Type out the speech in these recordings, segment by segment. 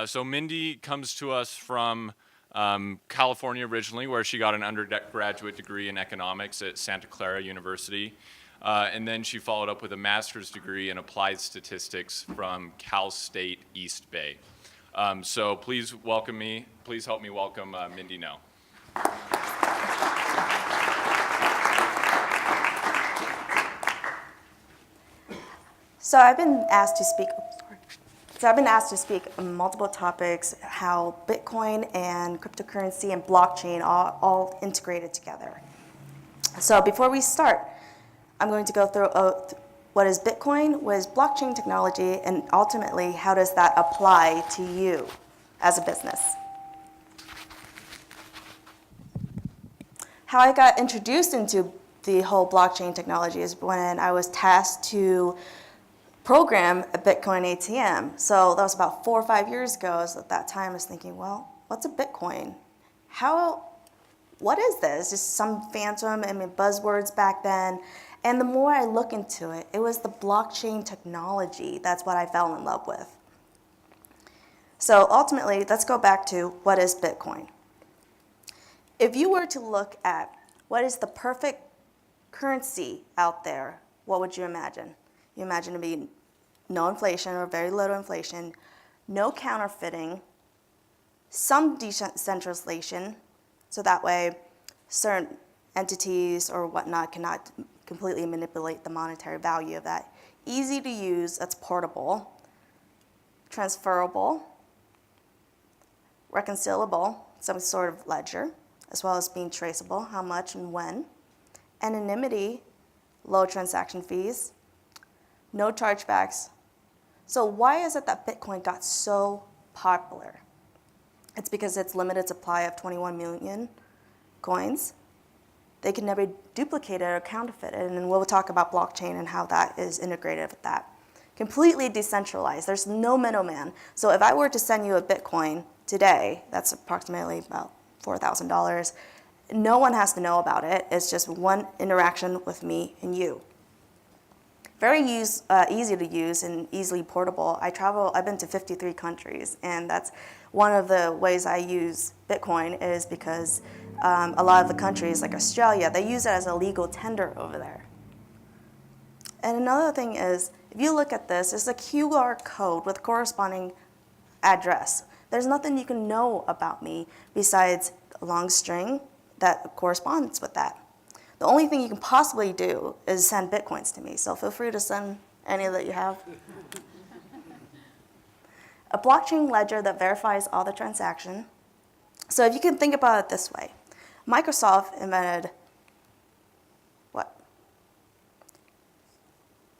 So Mindy comes to us from California originally, where she got an undergraduate degree in economics at Santa Clara University. And then she followed up with a master's degree in applied statistics from Cal State East Bay. So please help me welcome Mindy Ngo. So I've been asked to speak on multiple topics, how Bitcoin and cryptocurrency and blockchain are all integrated together. So before we start, I'm going to go through what is Bitcoin, what is blockchain technology, and ultimately how does that apply to you as a business. How I got introduced into the whole blockchain technology is when I was tasked to program a Bitcoin ATM. So that was about 4 or 5 years ago. So at that time I was thinking, well, what's a Bitcoin? What is this? Just some phantom, buzzwords back then. And the more I look into it, it was the blockchain technology. That's what I fell in love with. So ultimately, let's go back to what is Bitcoin. If you were to look at what is the perfect currency out there, what would you imagine? You imagine it being no inflation or very little inflation, no counterfeiting, some decentralization, so that way certain entities or whatnot cannot completely manipulate the monetary value of that. Easy to use, that's portable, transferable, reconcilable, some sort of ledger, as well as being traceable, how much and when, anonymity, low transaction fees, no chargebacks. So why is it that Bitcoin got so popular? It's because it's limited supply of 21 million coins. They can never duplicate it or counterfeit it, and we'll talk about blockchain and how that is integrated with that. Completely decentralized, there's no middleman. So if I were to send you a Bitcoin today, that's approximately about $4,000, no one has to know about it. It's just one interaction with me and you. Very easy to use and easily portable. I've been to 53 countries, and that's one of the ways I use Bitcoin is because a lot of the countries, like Australia, they use it as a legal tender over there. And another thing is, if you look at this, it's a QR code with corresponding address. There's nothing you can know about me besides a long string that corresponds with that. The only thing you can possibly do is send Bitcoins to me, so feel free to send any that you have. A blockchain ledger that verifies all the transaction. So if you can think about it this way, Microsoft invented what?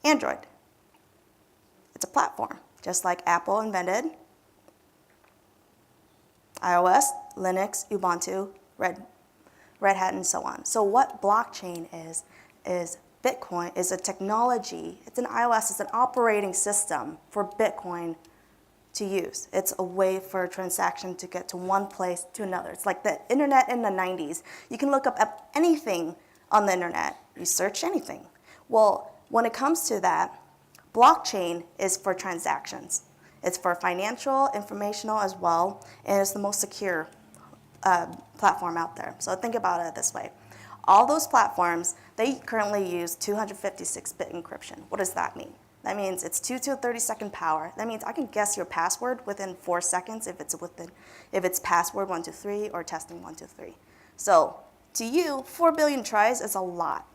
Android. It's a platform, just like Apple invented iOS, Linux, Ubuntu, Red Hat, and so on. So what blockchain is Bitcoin is a technology. It's an iOS, it's an operating system for Bitcoin to use. It's a way for a transaction to get to one place to another. It's like the internet in the 90s. You can look up anything on the internet. You search anything. Well, when it comes to that, blockchain is for transactions. It's for financial, informational as well, and it's the most secure platform out there. So think about it this way. All those platforms, they currently use 256-bit encryption. What does that mean? That means it's 2 to the 32nd power. That means I can guess your password within 4 seconds if it's password 123 or testing 123. So to you, 4 billion tries is a lot.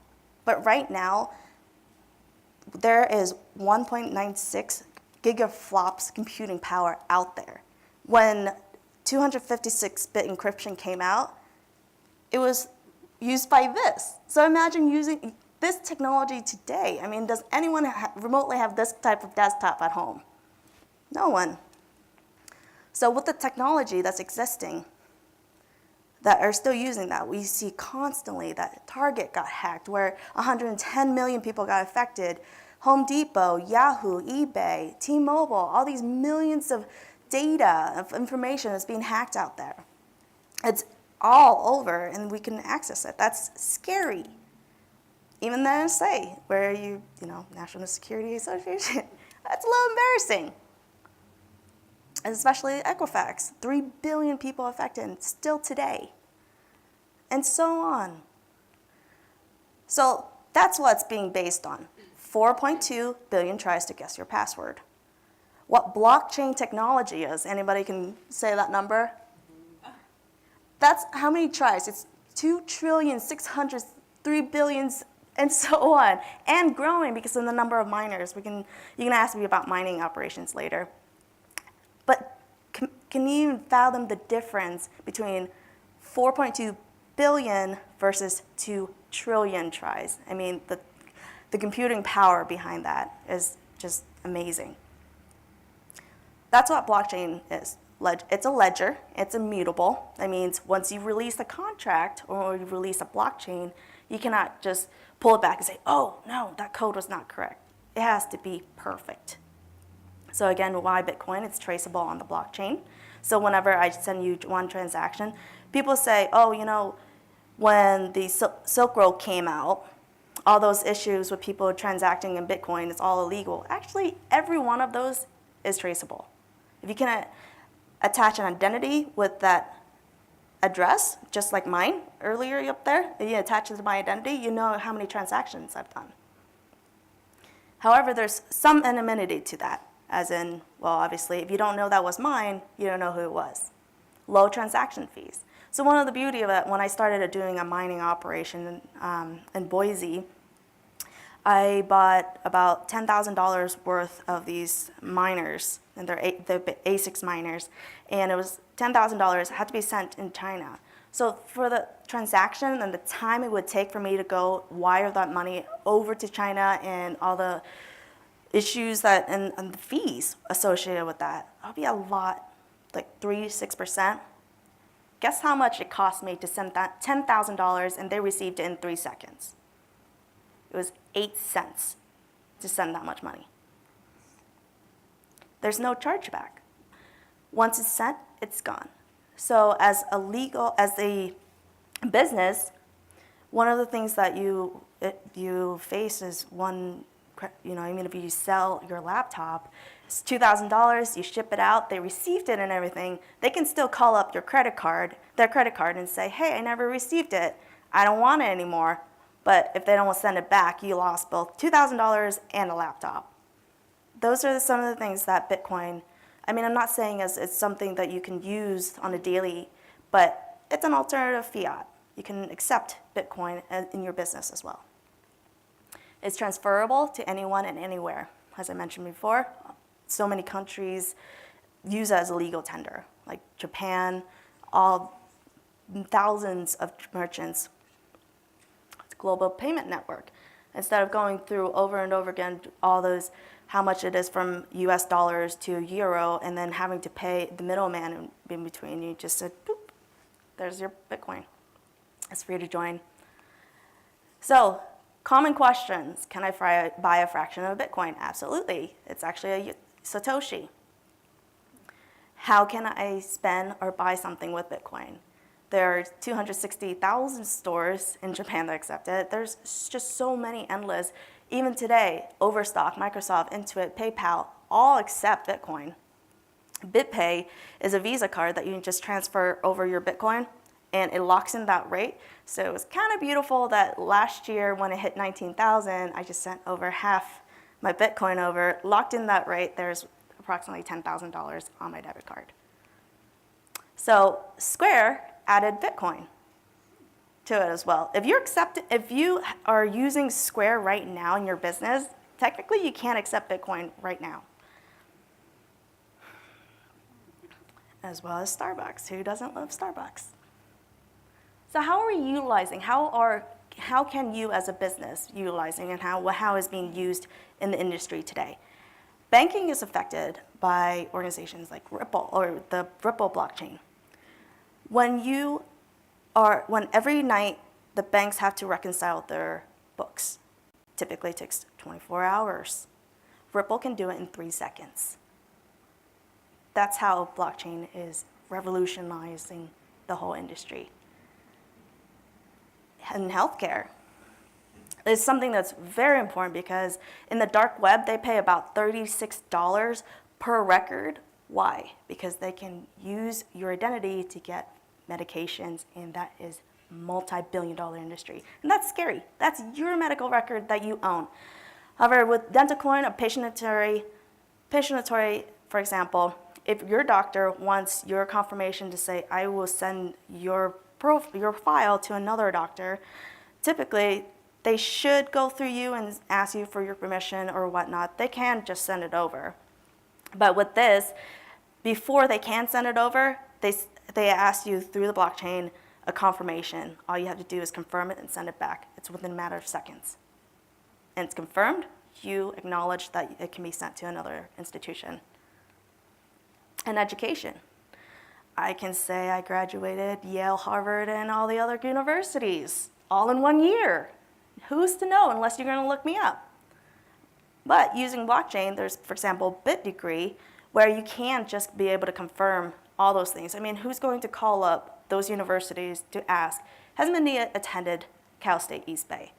But right now, there is 1.96 gigaflops computing power out there. When 256-bit encryption came out, it was used by this. So imagine using this technology today. I mean, does anyone remotely have this type of desktop at home? No one. So with the technology that's existing, that are still using that, we see constantly that Target got hacked, where 110 million people got affected. Home Depot, Yahoo, eBay, T-Mobile, all these millions of data, of information is being hacked out there. It's all over, and we can access it. That's scary. Even the NSA, where National Security Association, that's a little embarrassing. and especially Equifax, 3 billion people affected still today, and so on. So that's what it's being based on. 4.2 billion tries to guess your password. What blockchain technology is, anybody can say that number? That's how many tries? It's 2,603 billion and so on, and growing because of the number of miners. You can ask me about mining operations later. But can you even fathom the difference between 4.2 billion versus 2 trillion tries? I mean, the computing power behind that is just amazing. That's what blockchain is. It's a ledger, it's immutable. That means once you release a contract or you release a blockchain, you cannot just pull it back and say, oh, no, that code was not correct. It has to be perfect. So again, why Bitcoin? It's traceable on the blockchain. So whenever I send you one transaction, people say, oh, when the Silk Road came out, all those issues with people transacting in Bitcoin, it's all illegal. Actually, every one of those is traceable. If you can attach an identity with that address, just like mine earlier up there, if you attach it to my identity, you know how many transactions I've done. However, there's some anonymity to that, as in, well, obviously, if you don't know that was mine, you don't know who it was. Low transaction fees. So one of the beauty of it, when I started doing a mining operation in Boise, I bought about $10,000 worth of these miners, and they're ASICs miners, and it was $10,000 had to be sent in China. So for the transaction and the time it would take for me to go wire that money over to China and all the issues and the fees associated with that, that'll be a lot, like 3-6%. Guess how much it cost me to send that $10,000 and they received it in 3 seconds? It was 8 cents to send that much money. There's no chargeback. Once it's sent, it's gone. So as a business, one of the things that you face is if you sell your laptop, it's $2,000, you ship it out, they received it and everything, they can still call up their credit card and say, hey, I never received it, I don't want it anymore. But if they don't send it back, you lost both $2,000 and a laptop. Those are some of the things that Bitcoin, I'm not saying it's something that you can use on a daily, but it's an alternative fiat. You can accept Bitcoin in your business as well. It's transferable to anyone and anywhere. As I mentioned before, so many countries use it as a legal tender, like Japan, thousands of merchants. It's a global payment network. Instead of going through over and over again all those, how much it is from US dollars to euro, and then having to pay the middleman in between, you just said, boop, there's your Bitcoin. It's free to join. So, common questions. Can I buy a fraction of a Bitcoin? Absolutely. It's actually a Satoshi. How can I spend or buy something with Bitcoin? There are 260,000 stores in Japan that accept it. There's just so many, endless. Even today, Overstock, Microsoft, Intuit, PayPal, all accept Bitcoin. BitPay is a Visa card that you can just transfer over your Bitcoin, and it locks in that rate. So it was kind of beautiful that last year when it hit 19,000, I just sent over half my Bitcoin over, locked in that rate. There's approximately $10,000 on my debit card. So Square added Bitcoin to it as well. If you are using Square right now in your business, technically you can't accept Bitcoin right now. As well as Starbucks. Who doesn't love Starbucks? So how are we utilizing? How can you as a business utilizing, and how is being used in the industry today? Banking is affected by organizations like Ripple or the Ripple blockchain. When every night the banks have to reconcile their books, typically it takes 24 hours. Ripple can do it in 3 seconds. That's how blockchain is revolutionizing the whole industry. In healthcare, it's something that's very important because in the dark web, they pay about $36 per record Why? Because they can use your identity to get medications, and that is multi-billion-dollar industry. And that's scary. That's your medical record that you own. However, with DentaCoin, a patient notory, for example, if your doctor wants your confirmation to say, I will send your file to another doctor, typically they should go through you and ask you for your permission or whatnot. They can just send it over. But with this, before they can send it over, they ask you through the blockchain a confirmation. All you have to do is confirm it and send it back. It's within a matter of seconds. And it's confirmed, you acknowledge that it can be sent to another institution. And education. I can say I graduated Yale, Harvard, and all the other universities all in 1 year. Who's to know unless you're going to look me up? But using blockchain, there's, for example, BitDegree, where you can just be able to confirm all those things. I mean, who's going to call up those universities to ask, has Mindy attended Cal State East Bay?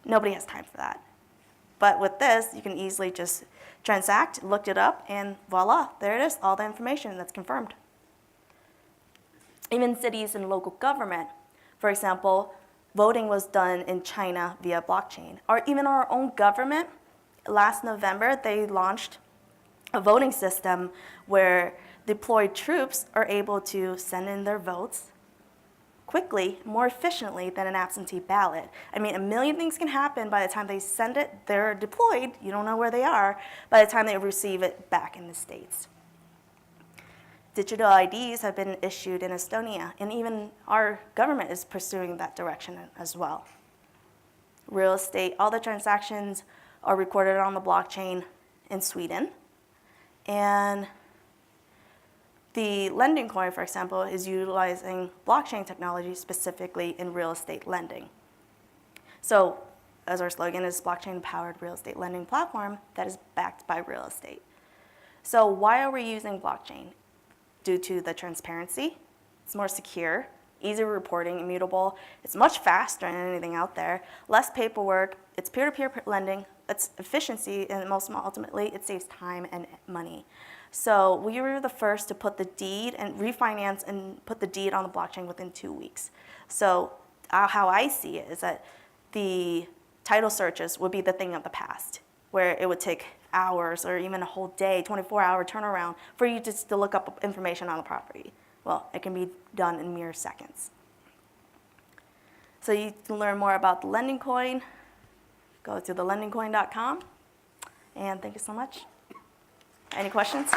Nobody has time for that. But with this, you can easily just transact, look it up, and voila, there it is, all the information that's confirmed. Even cities and local government, for example, voting was done in China via blockchain. Or even our own government, last November, they launched a voting system where deployed troops are able to send in their votes quickly, more efficiently than an absentee ballot. I mean, a million things can happen by the time they send it, they're deployed, you don't know where they are, by the time they receive it back in the States. Digital IDs have been issued in Estonia, and even our government is pursuing that direction as well. Real estate, all the transactions are recorded on the blockchain in Sweden. And the lending coin, for example, is utilizing blockchain technology specifically in real estate lending. So, as our slogan is, blockchain-powered real estate lending platform that is backed by real estate. So why are we using blockchain? Due to the transparency, it's more secure, easier reporting, immutable, it's much faster than anything out there, less paperwork, it's peer-to-peer lending, it's efficiency, and most ultimately, it saves time and money. So we were the first to put the deed and refinance and put the deed on the blockchain within 2 weeks. So how I see it is that the title searches would be the thing of the past, where it would take hours or even a whole day, 24-hour turnaround for you just to look up information on the property. Well, it can be done in mere seconds. So you can learn more about the lending coin. Go to thelendingcoin.com. And thank you so much. Any questions?